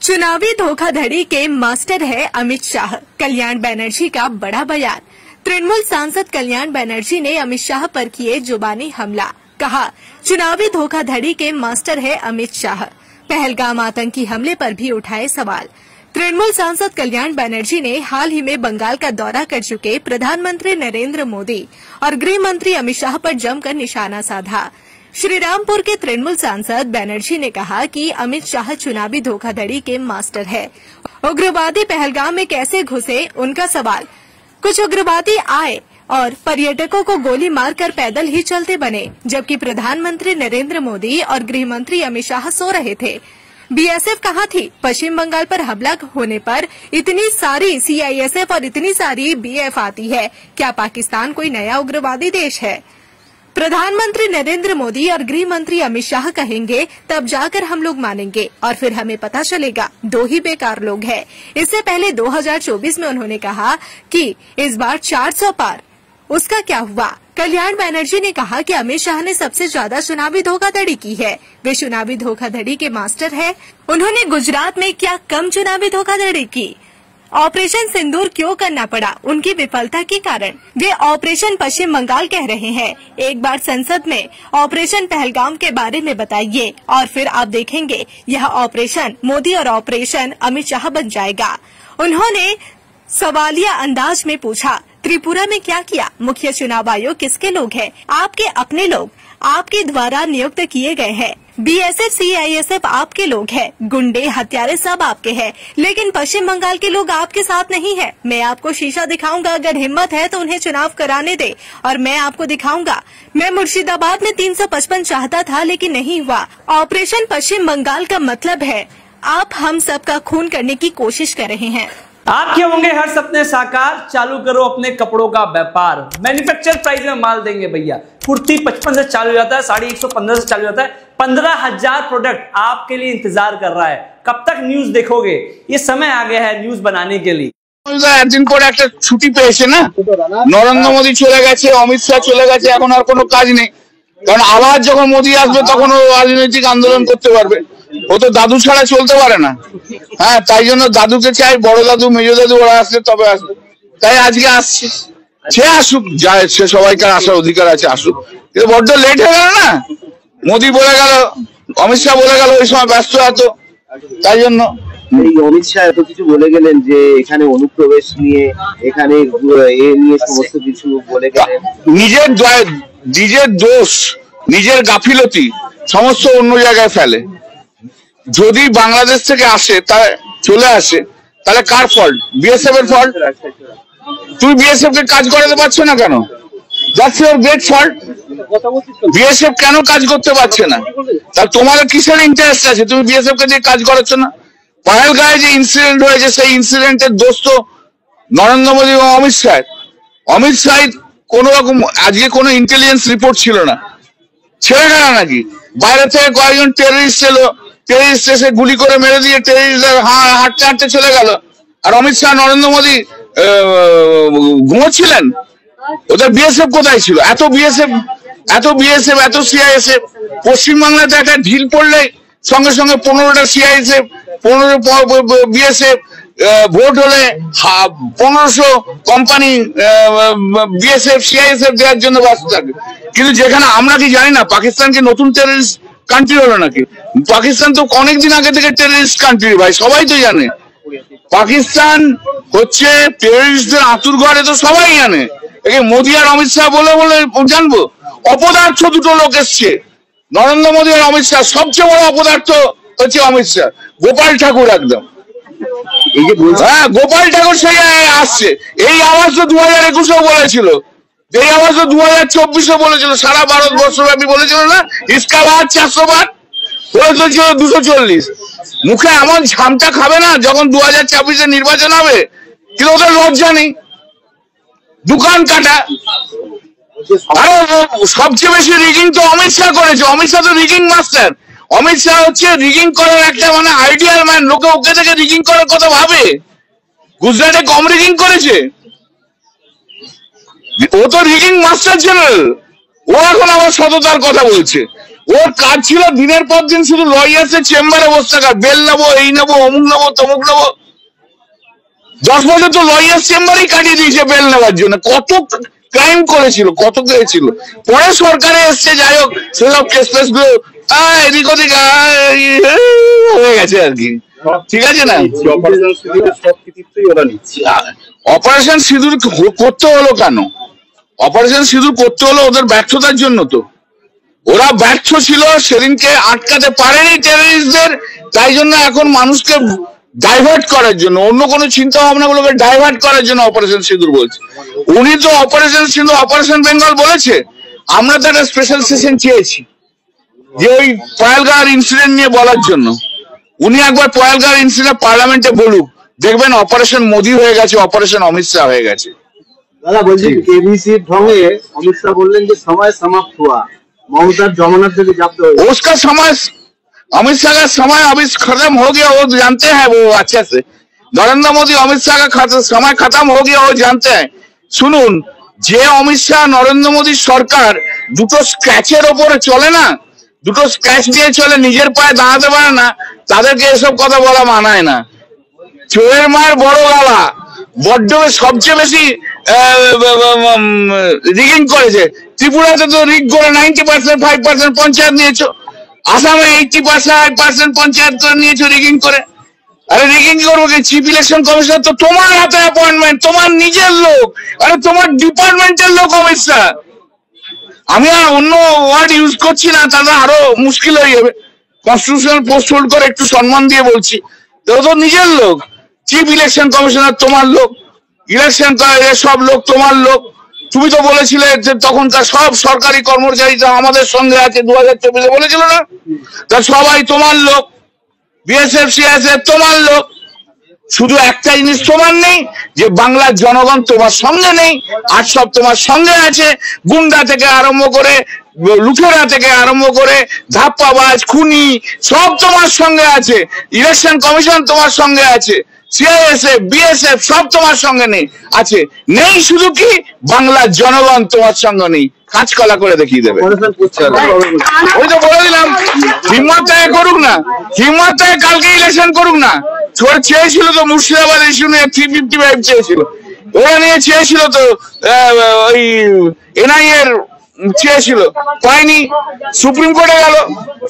चुनावी धोखाधड़ी के मास्टर है अमित शाह, कल्याण बनर्जी का बड़ा बयान। तृणमूल सांसद कल्याण बनर्जी ने अमित शाह पर किए जुबानी हमला। कहा, चुनावी धोखाधड़ी के मास्टर है अमित शाह। पहलगाम आतंकी हमले पर भी उठाए सवाल। तृणमूल सांसद कल्याण बनर्जी ने हाल ही में बंगाल का दौरा कर चुके प्रधानमंत्री नरेंद्र मोदी और गृह मंत्री अमित शाह पर जमकर निशाना साधा। श्रीरामपुर के तृणमूल सांसद बनर्जी ने कहा कि अमित शाह चुनावी धोखाधड़ी के मास्टर है। उग्रवादी पहलगाम में कैसे घुसे, उनका सवाल। कुछ उग्रवादी आए और पर्यटकों को गोली मारकर पैदल ही चलते बने, जबकि प्रधानमंत्री नरेंद्र मोदी और गृह मंत्री अमित शाह सो रहे थे। बीएसएफ कहाँ थी? पश्चिम बंगाल पर हमला होने पर इतनी सारी सीआईएसएफ और इतनी सारी बीएफ आती है। क्या पाकिस्तान कोई नया उग्रवादी देश है? प्रधानमंत्री नरेंद्र मोदी और गृह मंत्री अमित शाह कहेंगे, तब जाकर हम लोग मानेंगे और फिर हमें पता चलेगा दो ही बेकार लोग हैं। इससे पहले 2024 में उन्होंने कहा कि इस बार 400 पार। उसका क्या हुआ? कल्याण बनर्जी ने कहा कि अमित शाह ने सबसे ज्यादा चुनावी धोखाधड़ी की है। वे चुनावी धोखाधड़ी के मास्टर हैं। उन्होंने गुजरात में क्या कम चुनावी धोखाधड़ी की? ऑपरेशन सिंदूर क्यों करना पड़ा? उनकी विफलता के कारण। वे ऑपरेशन पश्चिम बंगाल कह रहे हैं। एक बार संसद में ऑपरेशन पहलगाम के बारे में बताइए और फिर आप देखेंगे यह ऑपरेशन मोदी और ऑपरेशन अमित शाह बन जाएगा। उन्होंने सवालिया अंदाज में पूछा, त्रिपुरा में क्या किया? मुख्य चुनाव आयोग किसके लोग हैं? आपके अपने लोग, आपके द्वारा नियुक्त किए गए हैं। बीएसएफ सीआईएसएफ आपके लोग हैं। गुंडे हत्यारे सब आपके हैं, लेकिन पश्चिम बंगाल के लोग आपके साथ नहीं है। मैं आपको शीशा दिखाऊंगा, अगर हिम्मत है तो उन्हें चुनाव कराने दे और मैं आपको दिखाऊंगा। मैं मुर्शिदाबाद में 355 चाहता था, लेकिन नहीं हुआ। ऑपरेशन पश्चिम बंगाल का मतलब है आप हम सबका खून करने की कोशिश कर रहे हैं। आपके होंगे हर सपने साकार, चालू करो अपने कपड़ों का व्यापार। मैन्युफैक्चर प्राइस में माल देंगे भैया। कुर्ती 55 से चालू हो जाता है, साड़ी 115 से चालू हो जाता है। 15,000 प्रोडक्ट आपके लिए इंतजार कर रहा है। कब तक न्यूज देखोगे? ये समय आ गया है न्यूज बनाने के लिए। একদিন পরে একটা ছুটি পেয়েছে না, নরেন্দ্র মোদী চলে গেছে, অমিত শাহ চলে গেছে, এখন আর কোনো কাজ নেই। কারণ আবার যখন মোদী আসবে তখন ও রাজনৈতিক আন্দোলন করতে পারবে। ও তো দাদু ছাড়া চলতে পারে না। হ্যাঁ, তাই জন্য দাদুকে চাই, বড় দাদু মেজো দাদু ওরা আসলে তবে আসবে। তাই আজকে আসছে। সে আসুক, যায়, সে সবাইকার আসার অধিকার আছে, আসুক। কিন্তু বড্ড লেট হয়ে গেল না। মোদী বলে গেল, অমিত শাহ বলে গেল, ওই সময় ব্যস্ত এত, তাই জন্য এই অমিত শাহ এত কিছু বলে গেলেন যে এখানে অনুপ্রবেশ নিয়ে, এখানে এ নিয়ে সমস্ত কিছু বলে গেলেন। নিজের দোষ, নিজের গাফিলতি সমস্ত অন্য জায়গায় ফেলে। যদি বাংলাদেশ থেকে আসে, তা চলে আসে, তাহলে কার ফল্ট? বিএসএফ এর ফল্ট। তুমি বিএসএফ কে কাজ করাতে পারছো না কেন? That's your great fault. BSF কেন কাজ করতে পারছে না? তা তোমার কিসের ইন্টারেস্ট আছে? তুমি বিএসএফ কে দিয়ে কাজ করাচ্ছ না। পহেলগাঁয়ে যে ইনসিডেন্ট হয়েছে, সেই ইনসিডেন্টের দোষ তো নরেন্দ্র মোদী এবং অমিত শাহ। অমিত শাহ কোন রকম আজকে কোনো ইন্টেলিজেন্স রিপোর্ট ছিল না, ছেড়ে গেল নাকি? বাইরে থেকে কয়েকজন টেররিস্ট এলো, টেররিস্ট এসে গুলি করে মেরে দিয়ে টেররিস্ট হাঁটতে হাঁটতে চলে গেল। আর অমিত শাহ নরেন্দ্র মোদী ঘুমোচ্ছিলেন। ওদের বিএসএফ কোথায় ছিল? এত বিএসএফ এত সিআইএসএফ। পশ্চিমবাংলাতে একটা ঢিল পড়লে সঙ্গে সঙ্গে 15টা সিআইএসএফ, 15 বিএসএফ, ভোট হলে 1500 কোম্পানি বিএসএফ সিআইএসএফ দেওয়ার জন্য ব্যস্ত থাকে। কিন্তু যেখানে আমরা কি জানি না পাকিস্তানকে নতুন টেররিস্ট কান্ট্রি হলো নাকি? পাকিস্তান তো অনেকদিন আগে থেকে টেররিস্ট কান্ট্রি ভাই, সবাই তো জানে। পাকিস্তান হচ্ছে টেররিস্টদের আতুর ঘরে, তো সবাই জানে। একে মোদী আর অমিত শাহ বলে বলে জানবো? অপদার্থ দুটো লোক এসছে, নরেন্দ্র মোদী আর অমিত শাহ। সবচেয়ে বড় অপদার্থ হচ্ছে অমিত শাহ। গোপাল ঠাকুর একদম, হ্যাঁ গোপাল ঠাকুর সেই আসছে। এই আওয়াজ তো 2021-এও বলেছিল, এই আওয়াজ তো 2024-এ বলেছিল, সারা ভারতবর্ষব্যাপী বলেছিল না, ইসকা বাদ 400 বার বলেছিল 240। মুখে এমন ঝামটা খাবে না যখন 2024-এ নির্বাচন হবে। কিন্তু ওদের লজ্জা নেই, দোকান কাটা। আরো সবচেয়ে বেশি রিগিং তো অমিত শাহ করেছে। অমিত শাহ তো রিগিং মাস্টার। অমিত শাহ হচ্ছে রিগিং করার একটা মানে আইডিয়াল ম্যান। লোকে ওকে থেকে রিগিং করার কথা ভাবে। গুজরাটে কম রিগিং করেছে, ও তো রিগিং মাস্টার জেনারেল। ও এখন আবার সততার কথা বলছে। ওর কাজ ছিল দিনের পর দিন শুধু লয়ার্সের চেম্বারে বসে থাকা, বেল নেবো, এই নেবো, অমুক নেবো, তমুক নেবো। 10 বছর তো লয়ার্স চেম্বারেই কাটিয়ে দিয়েছে বেল নেওয়ার জন্য। কত ক্রাইম করেছিল, কত করেছিল। পরে সরকারে এসছে, যাই হোক সেসব কেস ফেস গুলো এদিক ওদিক হয়ে গেছে আর কি, ঠিক আছে না। অপারেশন সিঁদুর করতে হলো কেন? অপারেশন সিঁদুর করতে হলো ওদের ব্যর্থতার জন্য। তো ওরা ব্যর্থ ছিল, সেদিনকে আটকাতে পারেনি টেররিস্টদের, তাই জন্য এখন মানুষকে ডাইভার্ট করার জন্য, অন্য কোনো চিন্তা ভাবনা গুলোকে ডাইভার্ট করার জন্য অপারেশন সিঁদুর বলছে। উনি তো অপারেশন সিঁদুর, অপারেশন বেঙ্গল বলেছে। আমরা তো একটা স্পেশাল সেশন চেয়েছি যে ওই পয়ালগাঁওর ইনসিডেন্ট নিয়ে বলার জন্য। উনি একবার পয়ালগাঁওর ইনসিডেন্ট পার্লামেন্টে বলুক, দেখবেন অপারেশন মোদি হয়ে গেছে, অপারেশন অমিত শাহ হয়ে গেছে। দাদা বলছি केबीसी ढोंगे अमित शाह बोलें कि समय समाप्त हुआ, ममता जमानत से जब्त हो। उसका समय, अमित शाह का समय अभी खत्म हो गया, वो जानते हैं वो अच्छे से। नरेंद्र मोदी अमित शाह का समय खत्म हो गया, वो जानते हैं। सुनुन, যে অমিত শাহ নরেন্দ্র মোদী সরকার দুটো স্ক্র্যাচের ওপরে চলে না, দুটো স্ক্র্যাচ দিয়ে চলে, নিজের পায়ে দাঁড়াতে পারে না, তাদেরকে এসব কথা বলা মানায় না। চোরের মার বড় গালা, বড্ড সবচেয়ে বেশি রিগিং করেছে। ত্রিপুরাতে তো রিগ করে 90% 5% পঞ্চায়েত নিয়েছো, আসামে 80% পঞ্চায়েত করে নিয়েছো রিগিং করে। আরে রিগিং করবো কি? চিফ ইলেকশন কমিশনার তো তোমার হাতে অ্যাপয়েন্টমেন্ট, তোমার নিজের লোক, আরে তোমার ডিপার্টমেন্টের লোক অমিত শাহ। আমি আর অন্য ওয়ার্ড ইউজ করছি না, তাহলে আরো মুশকিল হয়ে যাবে। কনস্টিটিউশনাল পোস্ট হোল্ড করে একটু সম্মান দিয়ে বলছি, তো নিজের লোক। চিফ ইলেকশন কমিশনার তোমার লোক, ইলেকশন সব লোক তোমার লোক। তুমি তো বলেছিলে যে তখনকার সব সরকারি কর্মচারী আমাদের সঙ্গে আছে, 2024 বলেছিল না? তা সবাই তোমার লোক, বিএসএফ সিএসএফ তোমার লোক। শুধু একটা জিনিস তোমার নেই, যে বাংলার জনগণ তোমার সঙ্গে নেই, আর সব তোমার সঙ্গে আছে। গুন্ডা থেকে আরম্ভ করে, লুটেরা থেকে আরম্ভ করে, ধাপ্পাবাজ, খুনি, সব তোমার সঙ্গে আছে। ইলেকশন কমিশন তোমার সঙ্গে আছে, সিআইএসএফ, বিএসএফ সব তোমার সঙ্গে নেই আছে। নেই শুধু কি, বাংলার জনগণ তোমার সঙ্গে নেই। কাঁচকলা করে দেখিয়ে দেবে। ওই তো বলে দিলাম, হিম্মত থেকে করুক না, হিম্মত থেকে কালকে ইলেকশন করুক না। চেয়েছিল তো মুর্শিদাবাদ ইস্যু নিয়ে 355 চেয়েছিল, ওরা নিয়ে চেয়েছিল তো ওই এনআইএ এর চেয়েছিল, পায়নি। সুপ্রিম কোর্টে গেল,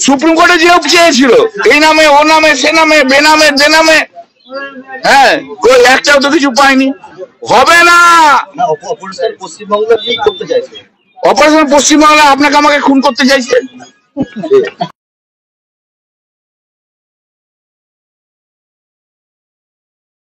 সুপ্রিম কোর্টে যেও চেয়েছিল, এই নামে ও নামে সে নামে বেনামে দেনামে, হ্যাঁ, ওই একটাও তো কিছু পায়নি। হবে না। অপারেশন পশ্চিমবাংলা আপনাকে আমাকে খুন করতে চাইছে।